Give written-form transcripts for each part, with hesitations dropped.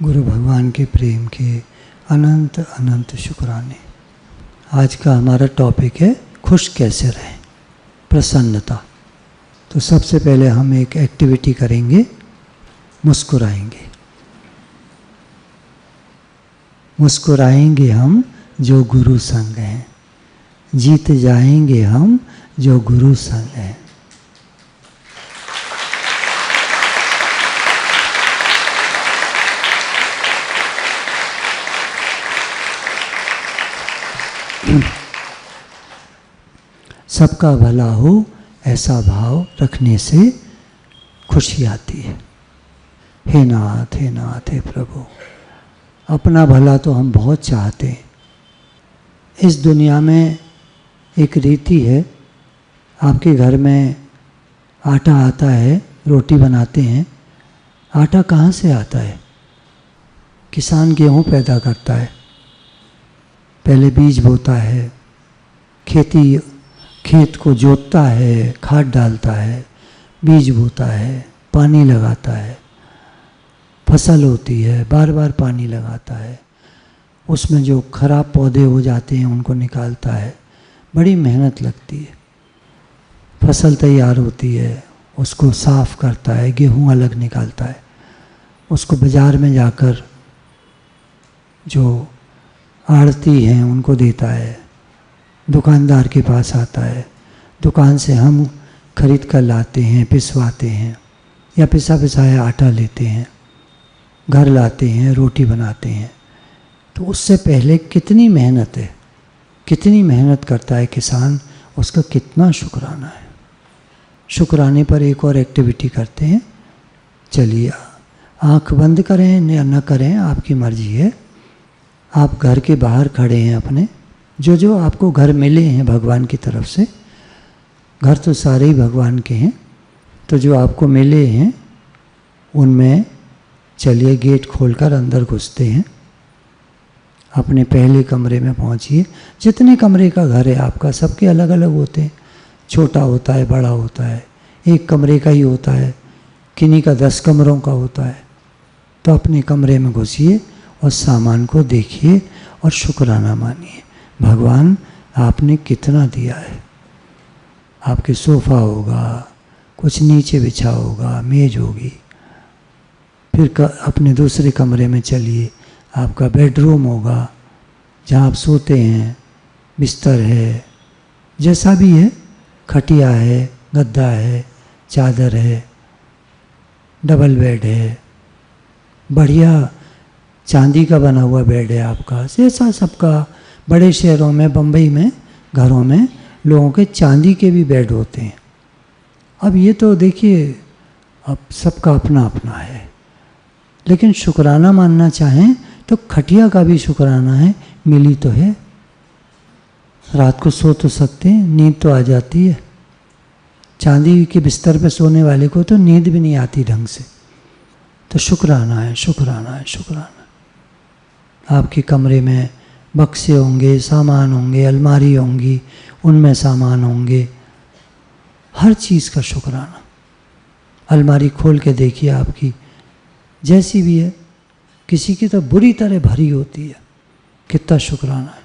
गुरु भगवान के प्रेम के अनंत अनंत शुक्राने। आज का हमारा टॉपिक है खुश कैसे रहें, प्रसन्नता। तो सबसे पहले हम एक एक्टिविटी करेंगे, मुस्कुराएंगे। मुस्कुराएंगे हम जो गुरु संग हैं, जीत जाएंगे हम जो गुरु संग हैं। सबका भला हो ऐसा भाव रखने से खुशी आती है। हे नाथ, हे नाथ, हे प्रभु, अपना भला तो हम बहुत चाहते हैं। इस दुनिया में एक रीति है, आपके घर में आटा आता है, रोटी बनाते हैं। आटा कहाँ से आता है? किसान गेहूँ पैदा करता है, पहले बीज बोता है, खेत को जोतता है, खाद डालता है, बीज बोता है, पानी लगाता है, फसल होती है, बार बार पानी लगाता है, उसमें जो खराब पौधे हो जाते हैं उनको निकालता है, बड़ी मेहनत लगती है। फसल तैयार होती है, उसको साफ करता है, गेहूँ अलग निकालता है, उसको बाज़ार में जाकर जो आढ़ती हैं उनको देता है, दुकानदार के पास आता है, दुकान से हम खरीद कर लाते हैं, पिसवाते हैं, या पिसा पिसाया आटा लेते हैं, घर लाते हैं, रोटी बनाते हैं। तो उससे पहले कितनी मेहनत है, कितनी मेहनत करता है किसान, उसका कितना शुक्राना है। शुक्राने पर एक और एक्टिविटी करते हैं। चलिए, आँख बंद करें या न करें, आपकी मर्जी है। आप घर के बाहर खड़े हैं अपने, जो आपको घर मिले हैं भगवान की तरफ से, घर तो सारे ही भगवान के हैं, तो जो आपको मिले हैं उनमें चलिए गेट खोलकर अंदर घुसते हैं। अपने पहले कमरे में पहुंचिए। जितने कमरे का घर है आपका, सबके अलग अलग होते हैं, छोटा होता है, बड़ा होता है, एक कमरे का ही होता है, किन्हीं का 10 कमरों का होता है। तो अपने कमरे में घुसिए और सामान को देखिए और शुक्राना मानिए। भगवान आपने कितना दिया है। आपके सोफ़ा होगा, कुछ नीचे बिछा होगा, मेज होगी। फिर अपने दूसरे कमरे में चलिए, आपका बेडरूम होगा जहाँ आप सोते हैं, बिस्तर है, जैसा भी है, खटिया है, गद्दा है, चादर है, डबल बेड है, बढ़िया चांदी का बना हुआ बेड है आपका। ऐसा सबका, बड़े शहरों में, बम्बई में घरों में लोगों के चांदी के भी बेड होते हैं। अब ये तो देखिए, अब सबका अपना अपना है, लेकिन शुक्राना मानना चाहें तो खटिया का भी शुक्राना है, मिली तो है। रात को सो तो सकते हैं, नींद तो आ जाती है। चांदी के बिस्तर पे सोने वाले को तो नींद भी नहीं आती ढंग से। तो शुक्राना है, शुक्राना है, शुक्राना। आपके कमरे में बक्से होंगे, सामान होंगे, अलमारी होंगी, उनमें सामान होंगे, हर चीज़ का शुक्राना। अलमारी खोल के देखिए आपकी, जैसी भी है, किसी की तो बुरी तरह भरी होती है, कितना शुक्राना है।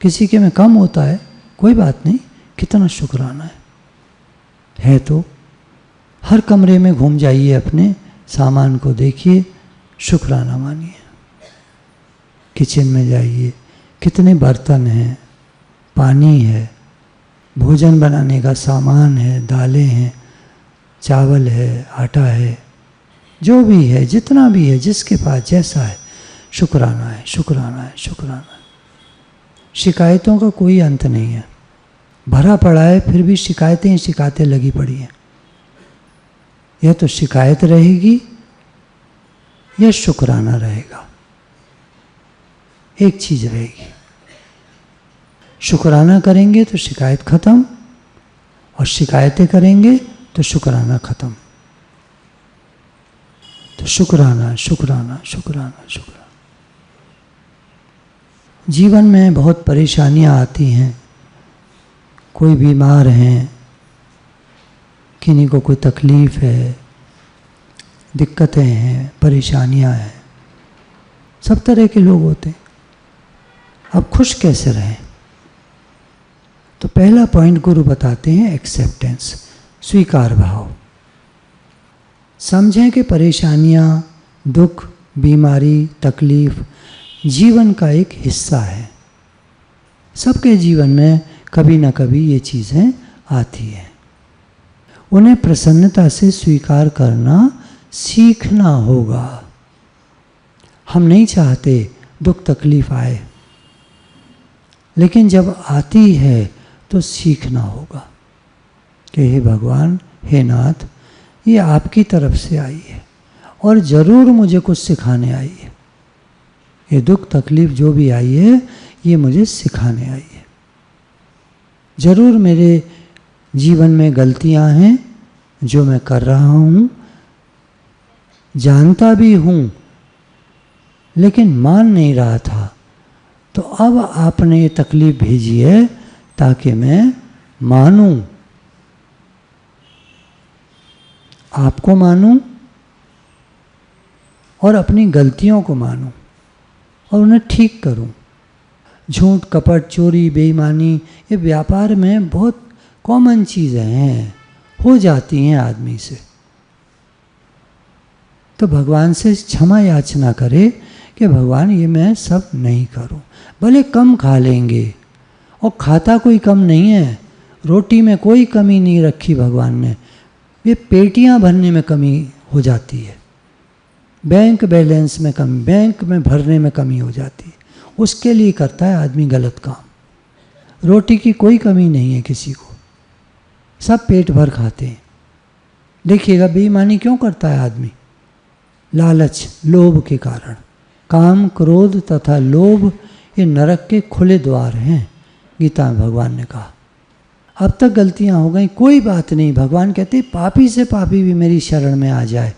किसी के में कम होता है, कोई बात नहीं, कितना शुक्राना है तो हर कमरे में घूम जाइए, अपने सामान को देखिए, शुक्राना मानिए। किचन में जाइए, कितने बर्तन हैं, पानी है, भोजन बनाने का सामान है, दालें हैं, चावल है, आटा है, जो भी है, जितना भी है, जिसके पास जैसा है, शुक्राना है, शुक्राना है, शुक्राना है। शिकायतों का कोई अंत नहीं है। भरा पड़ा है, फिर भी शिकायतें लगी पड़ी हैं। यह तो शिकायत रहेगी या शुक्राना रहेगा, एक चीज रहेगी। शुक्राना करेंगे तो शिकायत खत्म, और शिकायतें करेंगे तो शुक्राना खत्म। तो शुक्राना, शुक्राना, शुक्राना, शुक्राना। जीवन में बहुत परेशानियां आती हैं, कोई बीमार हैं, किन्हीं को कोई तकलीफ है, दिक्कतें हैं, परेशानियां हैं, सब तरह के लोग होते हैं। अब खुश कैसे रहें? तो पहला पॉइंट गुरु बताते हैं एक्सेप्टेंस, स्वीकार भाव। समझें कि परेशानियां, दुख, बीमारी, तकलीफ जीवन का एक हिस्सा है। सबके जीवन में कभी ना कभी ये चीज़ें आती हैं। उन्हें प्रसन्नता से स्वीकार करना सीखना होगा। हम नहीं चाहते दुख तकलीफ आए, लेकिन जब आती है तो सीखना होगा कि हे भगवान, हे नाथ, ये आपकी तरफ से आई है और ज़रूर मुझे कुछ सिखाने आई है। ये दुख तकलीफ जो भी आई है, ये मुझे सिखाने आई है। ज़रूर मेरे जीवन में गलतियां हैं जो मैं कर रहा हूँ, जानता भी हूँ, लेकिन मान नहीं रहा था। तो अब आपने ये तकलीफ भेजी है ताकि मैं मानूं, आपको मानूं और अपनी गलतियों को मानूं और उन्हें ठीक करूं। झूठ, कपट, चोरी, बेईमानी ये व्यापार में बहुत कॉमन चीज़ें हैं, हो जाती हैं आदमी से। तो भगवान से क्षमा याचना करे कि भगवान ये मैं सब नहीं करूं। भले कम खा लेंगे, और खाता कोई कम नहीं है, रोटी में कोई कमी नहीं रखी भगवान ने, ये पेटियां भरने में कमी हो जाती है, बैंक बैलेंस में कमी, बैंक में भरने में कमी हो जाती है, उसके लिए करता है आदमी गलत काम। रोटी की कोई कमी नहीं है किसी को, सब पेट भर खाते हैं। देखिएगा बेईमानी क्यों करता है आदमी? लालच, लोभ के कारण। काम, क्रोध तथा लोभ ये नरक के खुले द्वार हैं, गीता में भगवान ने कहा। अब तक गलतियां हो गई, कोई बात नहीं, भगवान कहते पापी से पापी भी मेरी शरण में आ जाए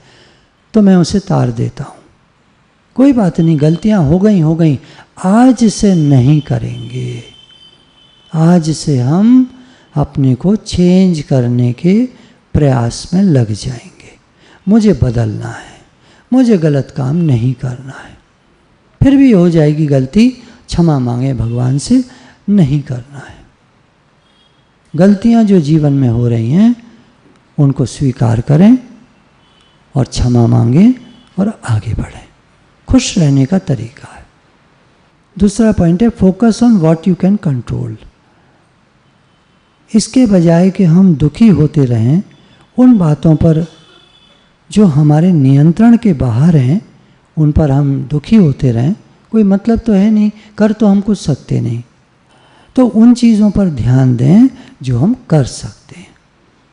तो मैं उसे तार देता हूँ। कोई बात नहीं, गलतियां हो गई, आज से नहीं करेंगे। आज से हम अपने को चेंज करने के प्रयास में लग जाएंगे। मुझे बदलना है, मुझे गलत काम नहीं करना है। फिर भी हो जाएगी गलती, क्षमा मांगे भगवान से, नहीं करना है। गलतियां जो जीवन में हो रही हैं उनको स्वीकार करें और क्षमा मांगें और आगे बढ़ें। खुश रहने का तरीका है। दूसरा पॉइंट है focus on what you can control. इसके बजाय कि हम दुखी होते रहें उन बातों पर जो हमारे नियंत्रण के बाहर हैं, उन पर हम दुखी होते रहें, कोई मतलब तो है नहीं, कर तो हम कुछ सकते नहीं। तो उन चीज़ों पर ध्यान दें जो हम कर सकते हैं।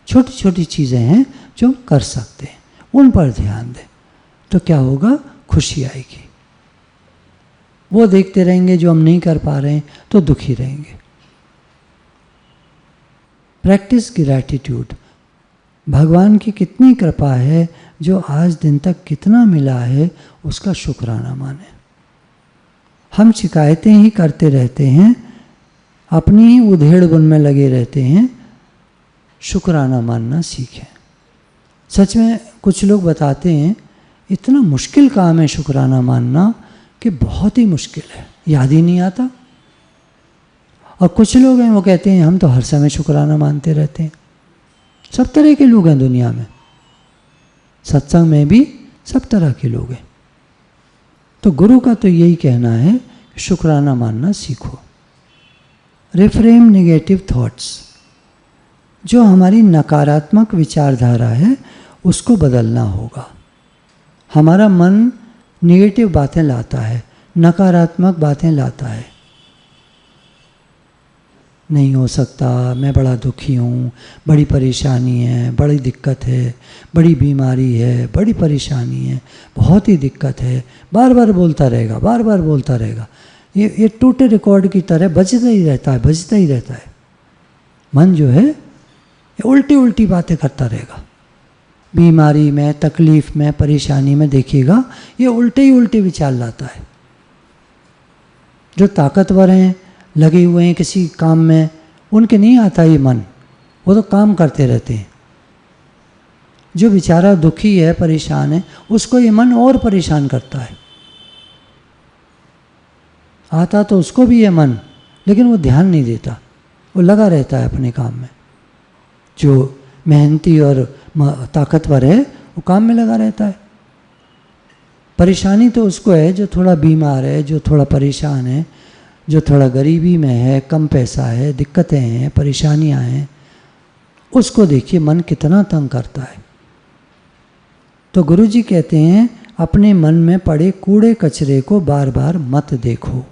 छोटी छोटी चीज़ें हैं जो हम कर सकते हैं, उन पर ध्यान दें। तो क्या होगा? खुशी आएगी। वो देखते रहेंगे जो हम नहीं कर पा रहे हैं तो दुखी रहेंगे। Practice gratitude. भगवान की कितनी कृपा है, जो आज दिन तक कितना मिला है उसका शुक्राना माने। हम शिकायतें ही करते रहते हैं, अपनी ही उधेड़ बुन में लगे रहते हैं। शुक्राना मानना सीखें। सच में कुछ लोग बताते हैं इतना मुश्किल काम है शुक्राना मानना कि बहुत ही मुश्किल है, याद ही नहीं आता। और कुछ लोग हैं वो कहते हैं हम तो हर समय शुक्राना मानते रहते हैं। सब तरह के लोग हैं दुनिया में, सत्संग में भी सब तरह के लोग हैं। तो गुरु का तो यही कहना है कि शुक्राना मानना सीखो। Reframe negative thoughts. जो हमारी नकारात्मक विचारधारा है उसको बदलना होगा। हमारा मन नेगेटिव बातें लाता है, नकारात्मक बातें लाता है। नहीं हो सकता, मैं बड़ा दुखी हूँ, बड़ी परेशानी है, बड़ी दिक्कत है, बड़ी बीमारी है, बड़ी परेशानी है, बहुत ही दिक्कत है, बार बार बोलता रहेगा, बार बार बोलता रहेगा। ये टूटे रिकॉर्ड की तरह बजता ही रहता है, बजता ही रहता है। मन जो है ये उल्टी उल्टी बातें करता रहेगा। बीमारी में, तकलीफ़ में, परेशानी में देखिएगा ये उल्टे ही उल्टे विचार लाता है। जो ताकतवर हैं, लगे हुए हैं किसी काम में, उनके नहीं आता ये मन, वो तो काम करते रहते हैं। जो बेचारा दुखी है, परेशान है, उसको ये मन और परेशान करता है। आता तो उसको भी है मन, लेकिन वो ध्यान नहीं देता, वो लगा रहता है अपने काम में। जो मेहनती और ताकतवर है वो काम में लगा रहता है। परेशानी तो उसको है जो थोड़ा बीमार है, जो थोड़ा परेशान है, जो थोड़ा गरीबी में है, कम पैसा है, दिक्कतें हैं, परेशानियां हैं, उसको देखिए मन कितना तंग करता है। तो गुरुजी कहते हैं अपने मन में पड़े कूड़े कचरे को बार बार मत देखो।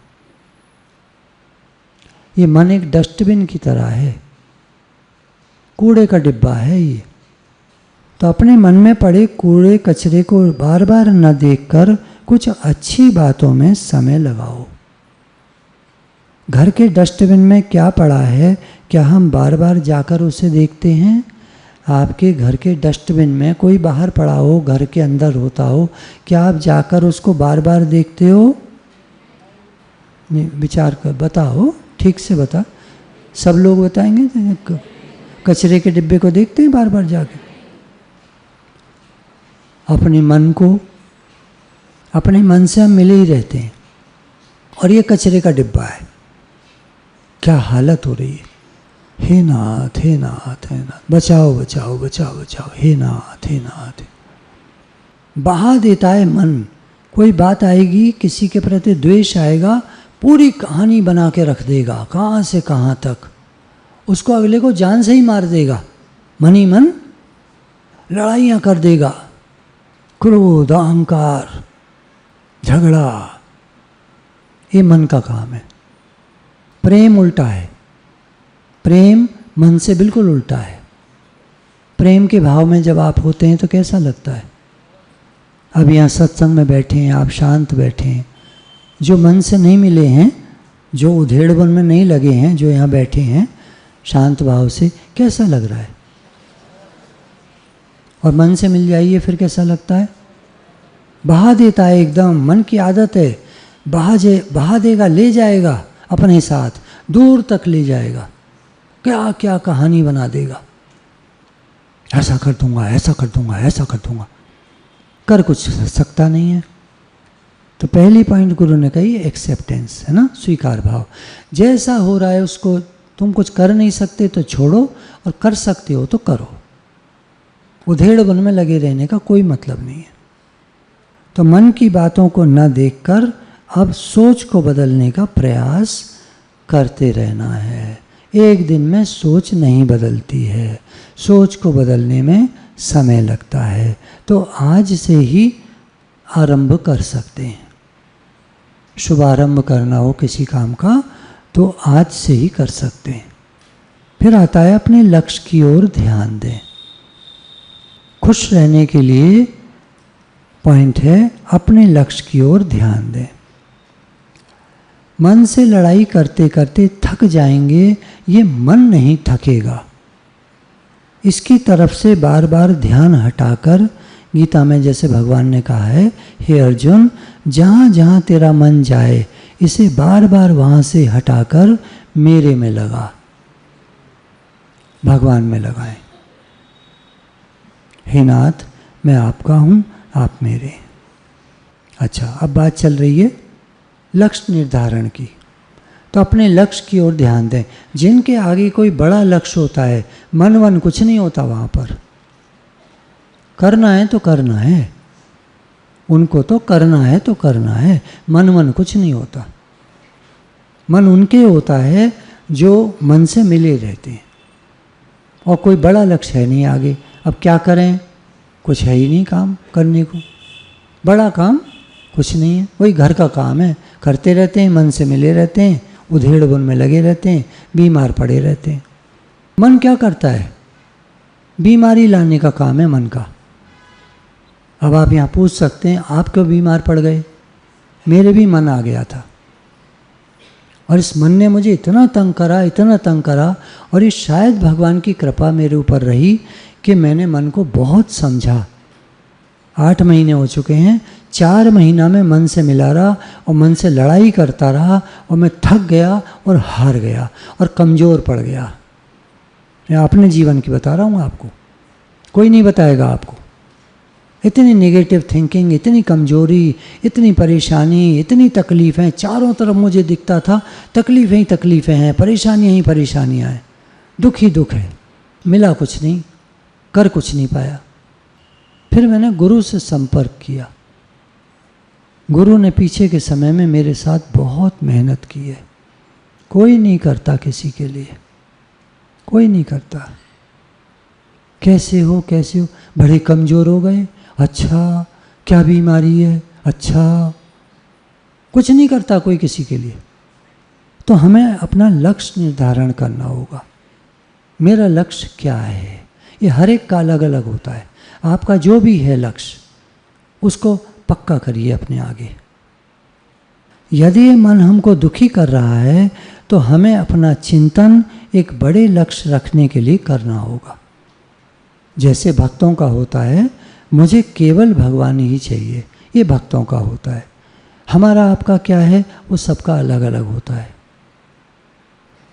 ये मन एक डस्टबिन की तरह है, कूड़े का डिब्बा है ये। तो अपने मन में पड़े कूड़े कचरे को बार बार न देखकर कुछ अच्छी बातों में समय लगाओ। घर के डस्टबिन में क्या पड़ा है, क्या हम बार बार जाकर उसे देखते हैं? आपके घर के डस्टबिन में कोई बाहर पड़ा हो, घर के अंदर होता हो, क्या आप जाकर उसको बार बार देखते हो? विचार कर बताओ, ठीक से बता। सब लोग बताएंगे कचरे के डिब्बे को देखते हैं बार बार जाके। अपने मन को, अपने मन से हम मिले ही रहते हैं, और ये कचरे का डिब्बा है। क्या हालत हो रही है। हे नाथ, हे नाथ, हे नाथ, बचाओ बचाओ बचाओ बचाओ, हे नाथ, हे नाथ। बहा देता है मन। कोई बात आएगी, किसी के प्रति द्वेष आएगा, पूरी कहानी बना के रख देगा, कहाँ से कहाँ तक। उसको अगले को जान से ही मार देगा। मन ही मन लड़ाइयाँ कर देगा, क्रोध, अहंकार, झगड़ा, ये मन का काम है। प्रेम उल्टा है। प्रेम मन से बिल्कुल उल्टा है। प्रेम के भाव में जब आप होते हैं तो कैसा लगता है? अब यहाँ सत्संग में बैठे हैं, आप शांत बैठे हैं, जो मन से नहीं मिले हैं, जो उधेड़बन में नहीं लगे हैं, जो यहाँ बैठे हैं शांत भाव से, कैसा लग रहा है? और मन से मिल जाइए फिर कैसा लगता है? बहा देता है एकदम। मन की आदत है, बहा देगा, ले जाएगा अपने साथ, दूर तक ले जाएगा, क्या क्या कहानी बना देगा। ऐसा कर दूंगा, ऐसा कर दूंगा, ऐसा कर दूंगा, कर कुछ सकता नहीं है। तो पहली पॉइंट गुरु ने कही एक्सेप्टेंस, है ना, स्वीकार भाव। जैसा हो रहा है उसको, तुम कुछ कर नहीं सकते तो छोड़ो, और कर सकते हो तो करो। उधेड़बन में लगे रहने का कोई मतलब नहीं है। तो मन की बातों को न देखकर अब सोच को बदलने का प्रयास करते रहना है। एक दिन में सोच नहीं बदलती है, सोच को बदलने में समय लगता है। तो आज से ही आरंभ कर सकते हैं। शुभारंभ करना हो किसी काम का तो आज से ही कर सकते हैं। फिर आता है अपने लक्ष्य की ओर ध्यान दें। खुश रहने के लिए पॉइंट है अपने लक्ष्य की ओर ध्यान दें। मन से लड़ाई करते करते थक जाएंगे, ये मन नहीं थकेगा। इसकी तरफ से बार बार ध्यान हटाकर, गीता में जैसे भगवान ने कहा है, हे अर्जुन, जहाँ जहाँ तेरा मन जाए इसे बार बार वहाँ से हटाकर मेरे में लगा, भगवान में लगाएं। हे नाथ, मैं आपका हूँ, आप मेरे। अच्छा, अब बात चल रही है लक्ष्य निर्धारण की। तो अपने लक्ष्य की ओर ध्यान दें। जिनके आगे कोई बड़ा लक्ष्य होता है, मन वन कुछ नहीं होता वहाँ पर। करना है तो करना है, उनको तो करना है तो करना है, मन वन कुछ नहीं होता। मन उनके होता है जो मन से मिले रहते हैं, और कोई बड़ा लक्ष्य है नहीं आगे। अब क्या करें, कुछ है ही नहीं काम करने को, बड़ा काम कुछ नहीं है, वही घर का काम है, करते रहते हैं, मन से मिले रहते हैं, उधेड़बुन में लगे रहते हैं, बीमार पड़े रहते हैं। मन क्या करता है? बीमारी लाने का काम है मन का। अब आप यहाँ पूछ सकते हैं, आप क्यों बीमार पड़ गए? मेरे भी मन आ गया था, और इस मन ने मुझे इतना तंग करा, इतना तंग करा, और ये शायद भगवान की कृपा मेरे ऊपर रही कि मैंने मन को बहुत समझा। 8 महीने हो चुके हैं, 4 महीना में मन से मिला रहा और मन से लड़ाई करता रहा, और मैं थक गया और हार गया और कमज़ोर पड़ गया। मैं अपने जीवन की बता रहा हूँ आपको। कोई नहीं बताएगा आपको। इतनी नेगेटिव थिंकिंग, इतनी कमजोरी, इतनी परेशानी, इतनी तकलीफ़ें, चारों तरफ मुझे दिखता था तकलीफ़ें ही तकलीफ़ें हैं, परेशानियाँ ही परेशानियाँ हैं, दुख ही दुख है, मिला कुछ नहीं, कर कुछ नहीं पाया। फिर मैंने गुरु से संपर्क किया। गुरु ने पीछे के समय में मेरे साथ बहुत मेहनत की है। कोई नहीं करता किसी के लिए, कोई नहीं करता। कैसे हो कैसे हो, बड़े कमज़ोर हो गए, अच्छा क्या बीमारी है, अच्छा, कुछ नहीं करता कोई किसी के लिए। तो हमें अपना लक्ष्य निर्धारण करना होगा। मेरा लक्ष्य क्या है, ये हर एक का अलग अलग होता है। आपका जो भी है लक्ष्य, उसको पक्का करिए अपने आगे। यदि ये मन हमको दुखी कर रहा है तो हमें अपना चिंतन एक बड़े लक्ष्य रखने के लिए करना होगा। जैसे भक्तों का होता है, मुझे केवल भगवान ही चाहिए, ये भक्तों का होता है। हमारा आपका क्या है, वो सबका अलग अलग होता है।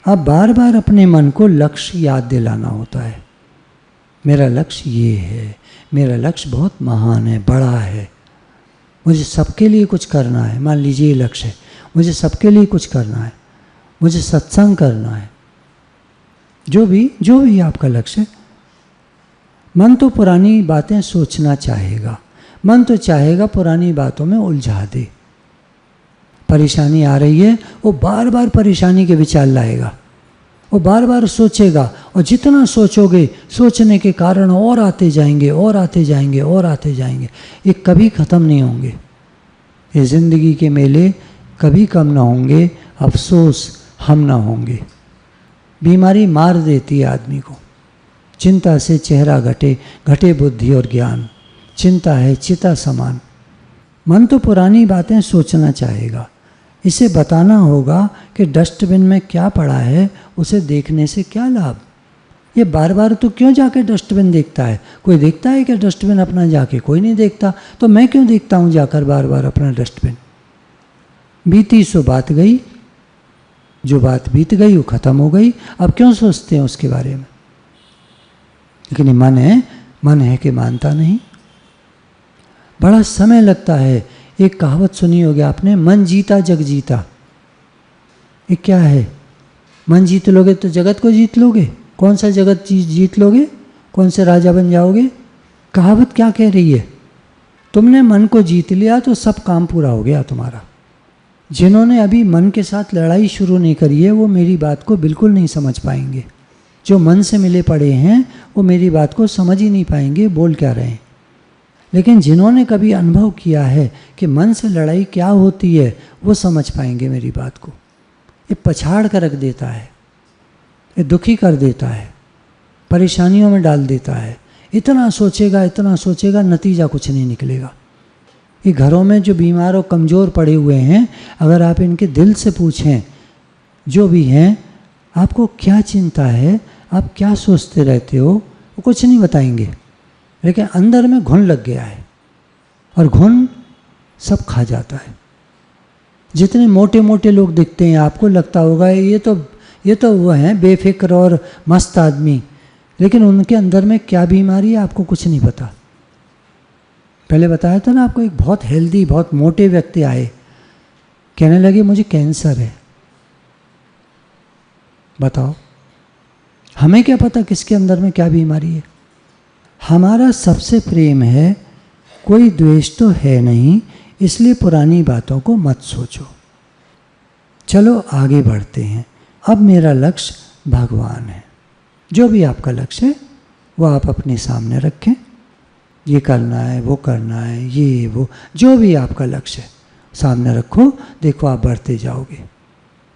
अब बार बार अपने मन को लक्ष्य याद दिलाना होता है। मेरा लक्ष्य ये है, मेरा लक्ष्य बहुत महान है, बड़ा है, मुझे सबके लिए कुछ करना है। मान लीजिए ये लक्ष्य है, मुझे सबके लिए कुछ करना है, मुझे सत्संग करना है, जो भी आपका लक्ष्य है। मन तो पुरानी बातें सोचना चाहेगा, मन तो चाहेगा पुरानी बातों में उलझा दे। परेशानी आ रही है, वो बार बार परेशानी के विचार लाएगा, वो बार बार सोचेगा, और जितना सोचोगे सोचने के कारण और आते जाएंगे और आते जाएंगे और आते जाएंगे, ये कभी ख़त्म नहीं होंगे। ये ज़िंदगी के मेले कभी कम ना होंगे, अफसोस हम ना होंगे। बीमारी मार देती है आदमी को। चिंता से चेहरा घटे, घटे बुद्धि और ज्ञान। चिंता है चिता समान। मन तो पुरानी बातें सोचना चाहेगा। इसे बताना होगा कि डस्टबिन में क्या पड़ा है, उसे देखने से क्या लाभ। ये बार बार तो क्यों जाके डस्टबिन देखता है? कोई देखता है क्या डस्टबिन अपना जाके? कोई नहीं देखता। तो मैं क्यों देखता हूँ जाकर बार बार अपना डस्टबिन? बीती सो बात गई, जो बात बीत गई वो ख़त्म हो गई। अब क्यों सोचते हैं उसके बारे में? लेकिन मन है कि मानता नहीं। बड़ा समय लगता है। एक कहावत सुनी होगी आपने, मन जीता जग जीता। ये क्या है? मन जीत लोगे तो जगत को जीत लोगे। कौन सा जगत जीत लोगे? कौन से राजा बन जाओगे? कहावत क्या कह रही है? तुमने मन को जीत लिया तो सब काम पूरा हो गया तुम्हारा। जिन्होंने अभी मन के साथ लड़ाई शुरू नहीं करी है, वो मेरी बात को बिल्कुल नहीं समझ पाएंगे। जो मन से मिले पड़े हैं वो मेरी बात को समझ ही नहीं पाएंगे, बोल क्या रहे हैं। लेकिन जिन्होंने कभी अनुभव किया है कि मन से लड़ाई क्या होती है, वो समझ पाएंगे मेरी बात को। ये पछाड़ कर रख देता है, ये दुखी कर देता है, परेशानियों में डाल देता है। इतना सोचेगा, नतीजा कुछ नहीं निकलेगा। ये घरों में जो बीमार और कमज़ोर पड़े हुए हैं, अगर आप इनके दिल से पूछें, जो भी हैं, आपको क्या चिंता है, आप क्या सोचते रहते हो, वो कुछ नहीं बताएंगे। लेकिन अंदर में घुन लग गया है, और घुन सब खा जाता है। जितने मोटे मोटे लोग दिखते हैं, आपको लगता होगा ये तो वो हैं बेफिक्र और मस्त आदमी, लेकिन उनके अंदर में क्या बीमारी है आपको कुछ नहीं पता। पहले बताया था ना आपको, एक बहुत हेल्दी, बहुत मोटे व्यक्ति आए, कहने लगे मुझे कैंसर है। बताओ, हमें क्या पता किसके अंदर में क्या बीमारी है? हमारा सबसे प्रेम है, कोई द्वेष तो है नहीं, इसलिए पुरानी बातों को मत सोचो। चलो आगे बढ़ते हैं। अब मेरा लक्ष्य भगवान है। जो भी आपका लक्ष्य है वो आप अपने सामने रखें। ये करना है, वो करना है, ये वो, जो भी आपका लक्ष्य है सामने रखो। देखो आप बढ़ते जाओगे।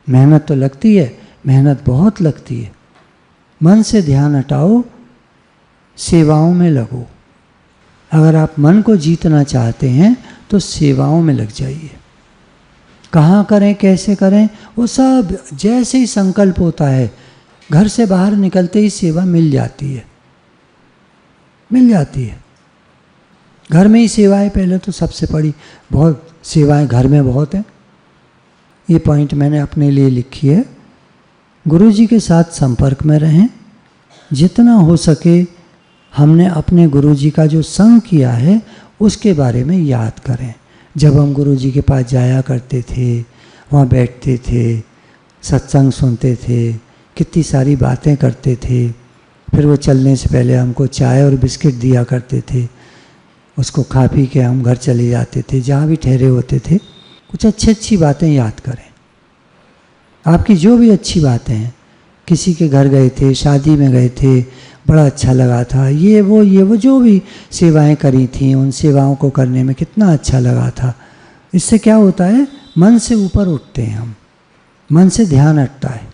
मेहनत तो लगती है, मेहनत बहुत लगती है। मन से ध्यान हटाओ, सेवाओं में लगो। अगर आप मन को जीतना चाहते हैं तो सेवाओं में लग जाइए। कहाँ करें, कैसे करें, वो सब जैसे ही संकल्प होता है, घर से बाहर निकलते ही सेवा मिल जाती है, मिल जाती है। घर में ही सेवाएं पहले तो सबसे बड़ी, बहुत सेवाएं घर में बहुत हैं। ये पॉइंट मैंने अपने लिए लिखी है। गुरु जी के साथ संपर्क में रहें, जितना हो सके हमने अपने गुरुजी का जो संग किया है उसके बारे में याद करें। जब हम गुरुजी के पास जाया करते थे, वहाँ बैठते थे, सत्संग सुनते थे, कितनी सारी बातें करते थे, फिर वो चलने से पहले हमको चाय और बिस्किट दिया करते थे, उसको खा पी के हम घर चले जाते थे, जहाँ भी ठहरे होते थे। कुछ अच्छी बातें याद करें, आपकी जो भी अच्छी बातें हैं। किसी के घर गए थे, शादी में गए थे, बड़ा अच्छा लगा था, ये वो जो भी सेवाएं करी थी, उन सेवाओं को करने में कितना अच्छा लगा था। इससे क्या होता है, मन से ऊपर उठते हैं हम, मन से ध्यान हटता है।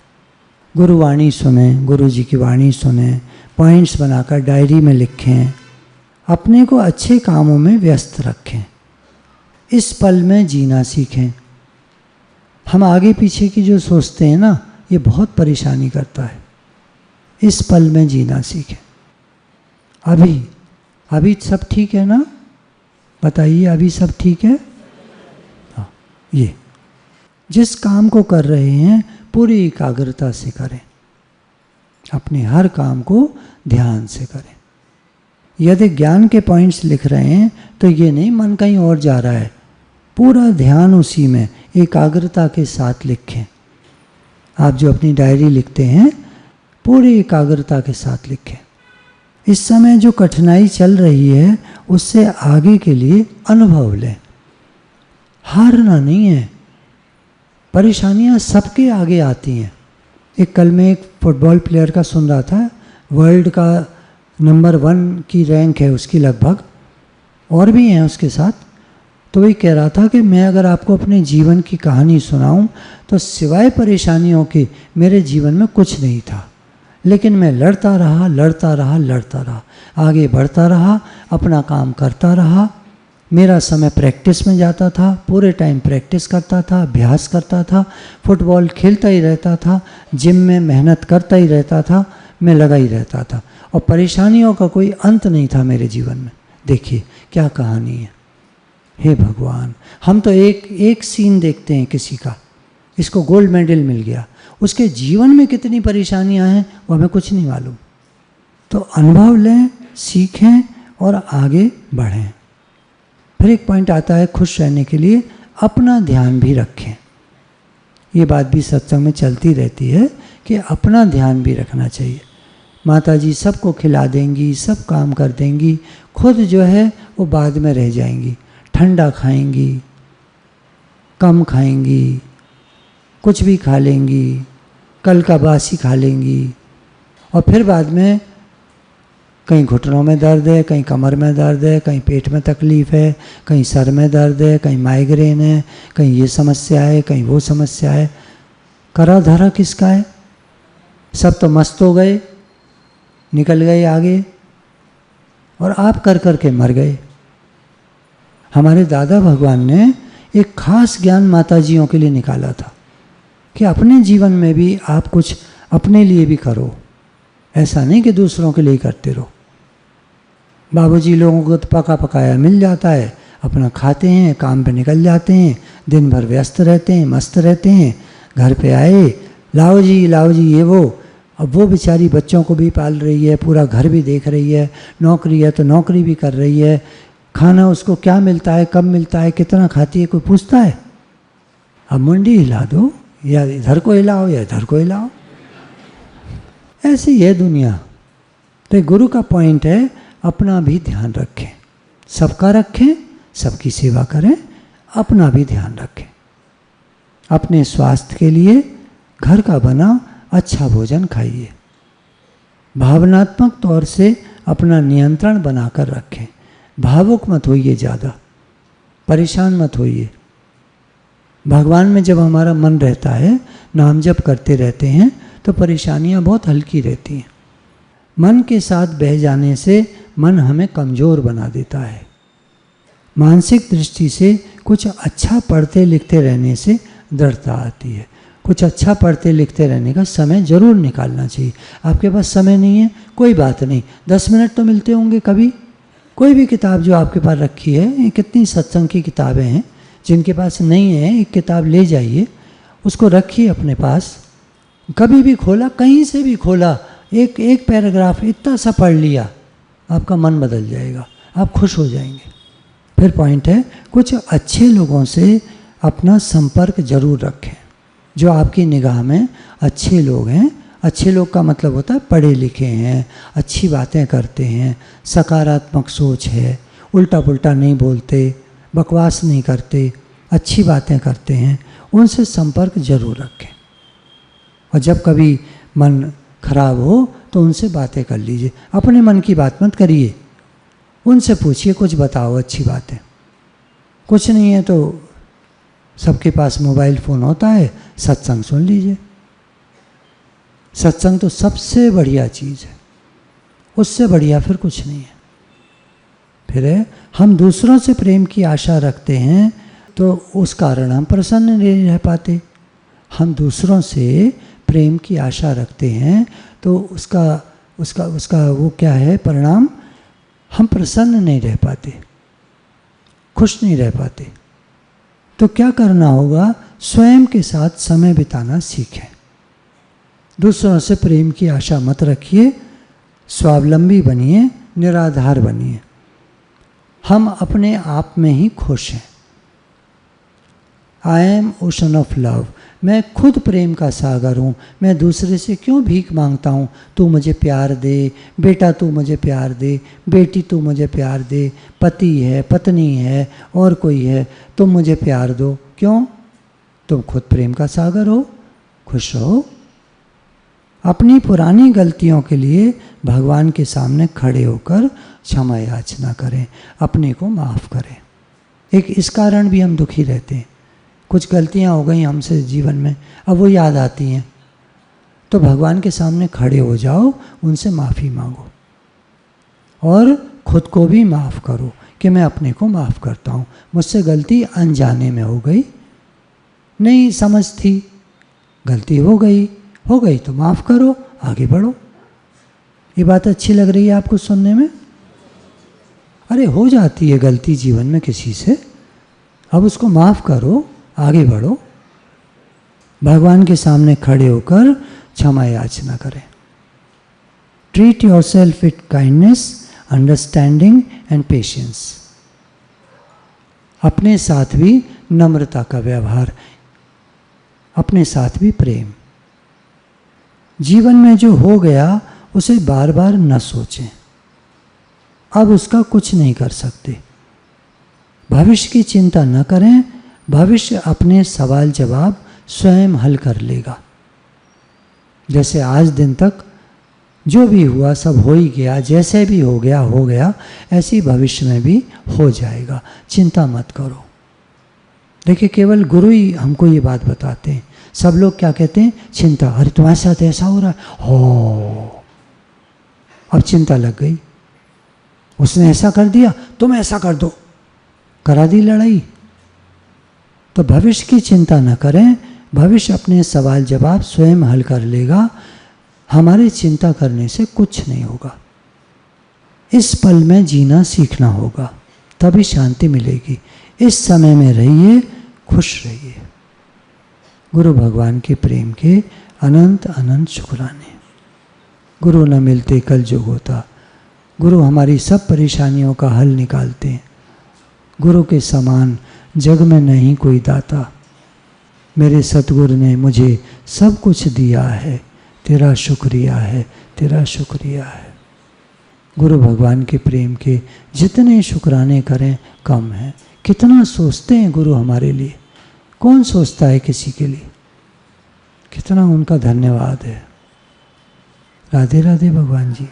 गुरुवाणी सुने, गुरु जी की वाणी सुने, पॉइंट्स बनाकर डायरी में लिखें, अपने को अच्छे कामों में व्यस्त रखें, इस पल में जीना सीखें। हम आगे पीछे की जो सोचते हैं ना, ये बहुत परेशानी करता है। इस पल में जीना सीखें। अभी सब ठीक है ना? बताइए, अभी सब ठीक है? हाँ, ये जिस काम को कर रहे हैं पूरी एकाग्रता से करें, अपने हर काम को ध्यान से करें। यदि ज्ञान के पॉइंट्स लिख रहे हैं तो ये नहीं मन कहीं और जा रहा है, पूरा ध्यान उसी में एकाग्रता के साथ लिखें। आप जो अपनी डायरी लिखते हैं पूरी एकाग्रता के साथ लिखें। इस समय जो कठिनाई चल रही है उससे आगे के लिए अनुभव लें। हारना नहीं है, परेशानियां सबके आगे आती हैं। कल मैं एक फुटबॉल प्लेयर का सुन रहा था, वर्ल्ड का नंबर 1 की रैंक है उसकी लगभग, और भी हैं उसके साथ। तो वही कह रहा था कि मैं अगर आपको अपने जीवन की कहानी सुनाऊं तो सिवाय परेशानियों के मेरे जीवन में कुछ नहीं था, लेकिन मैं लड़ता रहा, आगे बढ़ता रहा, अपना काम करता रहा। मेरा समय प्रैक्टिस में जाता था, पूरे टाइम प्रैक्टिस करता था, अभ्यास करता था, फुटबॉल खेलता ही रहता था, जिम में मेहनत करता ही रहता था, मैं लगा ही रहता था, और परेशानियों का कोई अंत नहीं था मेरे जीवन में। देखिए क्या कहानी है। हे भगवान, हम तो एक सीन देखते हैं किसी का, इसको गोल्ड मेडल मिल गया, उसके जीवन में कितनी परेशानियां हैं वो हमें कुछ नहीं मालूम। तो अनुभव लें, सीखें और आगे बढ़ें। फिर एक पॉइंट आता है, खुश रहने के लिए अपना ध्यान भी रखें। ये बात भी सत्संग में चलती रहती है कि अपना ध्यान भी रखना चाहिए। माता जी सबको खिला देंगी, सब काम कर देंगी, खुद जो है वो बाद में रह जाएंगी। ठंडा खाएंगी, कम खाएंगी, कुछ भी खा लेंगी, कल का बासी खा लेंगी, और फिर बाद में कहीं घुटनों में दर्द है, कहीं कमर में दर्द है, कहीं पेट में तकलीफ़ है, कहीं सर में दर्द है, कहीं माइग्रेन है, कहीं ये समस्या है, कहीं वो समस्या है। करा धरा किसका है? सब तो मस्त हो गए, निकल गए आगे, और आप कर कर के मर गए। हमारे दादा भगवान ने एक खास ज्ञान माताजियों के लिए निकाला था कि अपने जीवन में भी आप कुछ अपने लिए भी करो, ऐसा नहीं कि दूसरों के लिए करते रहो। बाबूजी लोगों को तो पका पकाया मिल जाता है, अपना खाते हैं, काम पे निकल जाते हैं, दिन भर व्यस्त रहते हैं, मस्त रहते हैं। घर पे आए, लाओ जी ये वो। अब वो बेचारी बच्चों को भी पाल रही है, पूरा घर भी देख रही है, नौकरी है तो नौकरी भी कर रही है। खाना उसको क्या मिलता है, कब मिलता है, कितना खाती है, कोई पूछता है? अब मुंडी हिला दो, या इधर को हिलाओ या इधर को हिलाओ, ऐसी है दुनिया। तो गुरु का पॉइंट है, अपना भी ध्यान रखें, सबका रखें, सबकी सेवा करें, अपना भी ध्यान रखें। अपने स्वास्थ्य के लिए घर का बना अच्छा भोजन खाइए। भावनात्मक तौर से अपना नियंत्रण बनाकर रखें। भावुक मत होइए, ज़्यादा परेशान मत होइए। भगवान में जब हमारा मन रहता है, नाम जप करते रहते हैं, तो परेशानियां बहुत हल्की रहती हैं। मन के साथ बह जाने से मन हमें कमज़ोर बना देता है। मानसिक दृष्टि से कुछ अच्छा पढ़ते लिखते रहने से दृढ़ता आती है। कुछ अच्छा पढ़ते लिखते रहने का समय ज़रूर निकालना चाहिए। आपके पास समय नहीं है, कोई बात नहीं, 10 मिनट तो मिलते होंगे कभी। कोई भी किताब जो आपके पास रखी है, कितनी सत्संग की किताबें हैं, जिनके पास नहीं है एक किताब ले जाइए, उसको रखिए अपने पास। कभी भी खोला, कहीं से भी खोला, एक पैराग्राफ इतना सा पढ़ लिया, आपका मन बदल जाएगा, आप खुश हो जाएंगे। फिर पॉइंट है, कुछ अच्छे लोगों से अपना संपर्क जरूर रखें, जो आपकी निगाह में अच्छे लोग हैं। अच्छे लोग का मतलब होता है पढ़े लिखे हैं, अच्छी बातें करते हैं, सकारात्मक सोच है, उल्टा पुल्टा नहीं बोलते, बकवास नहीं करते, अच्छी बातें करते हैं, उनसे संपर्क जरूर रखें। और जब कभी मन खराब हो तो उनसे बातें कर लीजिए, अपने मन की बात मत करिए, उनसे पूछिए कुछ बताओ अच्छी बातें। कुछ नहीं है तो सबके पास मोबाइल फ़ोन होता है, सत्संग सुन लीजिए। सत्संग तो सबसे बढ़िया चीज़ है, उससे बढ़िया फिर कुछ नहीं है। फिर है, हम दूसरों से प्रेम की आशा रखते हैं तो उस कारण हम प्रसन्न नहीं रह पाते। हम दूसरों से प्रेम की आशा रखते हैं तो उसका वो क्या है परिणाम, हम प्रसन्न नहीं रह पाते, खुश नहीं रह पाते। तो क्या करना होगा, स्वयं के साथ समय बिताना सीखें। दूसरों से प्रेम की आशा मत रखिए, स्वावलंबी बनिए, निराधार बनिए। हम अपने आप में ही खुश हैं। I am ocean of love, मैं खुद प्रेम का सागर हूँ, मैं दूसरे से क्यों भीख मांगता हूँ, तू मुझे प्यार दे, बेटा तू मुझे प्यार दे, बेटी तू मुझे प्यार दे, पति है, पत्नी है, और कोई है, तुम मुझे प्यार दो। क्यों? तुम खुद प्रेम का सागर हो, खुश रहो। अपनी पुरानी गलतियों के लिए भगवान के सामने खड़े होकर क्षमा याचना करें, अपने को माफ़ करें। एक इस कारण भी हम दुखी रहते हैं, कुछ गलतियां हो गई हमसे जीवन में, अब वो याद आती हैं, तो भगवान के सामने खड़े हो जाओ, उनसे माफ़ी मांगो और खुद को भी माफ़ करो कि मैं अपने को माफ़ करता हूँ, मुझसे गलती अनजाने में हो गई, नहीं समझ थी, गलती हो गई तो माफ़ करो, आगे बढ़ो। ये बात अच्छी लग रही है आपको सुनने में? अरे हो जाती है गलती जीवन में किसी से, अब उसको माफ़ करो, आगे बढ़ो। भगवान के सामने खड़े होकर क्षमा याचना करें। Treat your self with kindness, understanding and patience. अपने साथ भी नम्रता का व्यवहार, अपने साथ भी प्रेम। जीवन में जो हो गया उसे बार बार न सोचें, अब उसका कुछ नहीं कर सकते। भविष्य की चिंता न करें, भविष्य अपने सवाल जवाब स्वयं हल कर लेगा। जैसे आज दिन तक जो भी हुआ सब हो ही गया, जैसे भी हो गया, ऐसी भविष्य में भी हो जाएगा, चिंता मत करो। देखिए केवल गुरु ही हमको ये बात बताते हैं, सब लोग क्या कहते हैं, चिंता, अरे तुम्हारे साथ ऐसा हो रहा है, हो अब चिंता लग गई, उसने ऐसा कर दिया तुम ऐसा कर दो, करा दी लड़ाई। तो भविष्य की चिंता न करें, भविष्य अपने सवाल जवाब स्वयं हल कर लेगा, हमारे चिंता करने से कुछ नहीं होगा। इस पल में जीना सीखना होगा, तभी शांति मिलेगी। इस समय में रहिए, खुश रहिए। गुरु भगवान के प्रेम के अनंत अनंत शुक्राने। गुरु न मिलते कल युग होता, गुरु हमारी सब परेशानियों का हल निकालते हैं। गुरु के समान जग में नहीं कोई दाता, मेरे सतगुरु ने मुझे सब कुछ दिया है, तेरा शुक्रिया है, तेरा शुक्रिया है। गुरु भगवान के प्रेम के जितने शुक्राने करें कम है। कितना सोचते हैं गुरु हमारे लिए, कौन सोचता है किसी के लिए, कितना उनका धन्यवाद है। राधे राधे भगवान जी।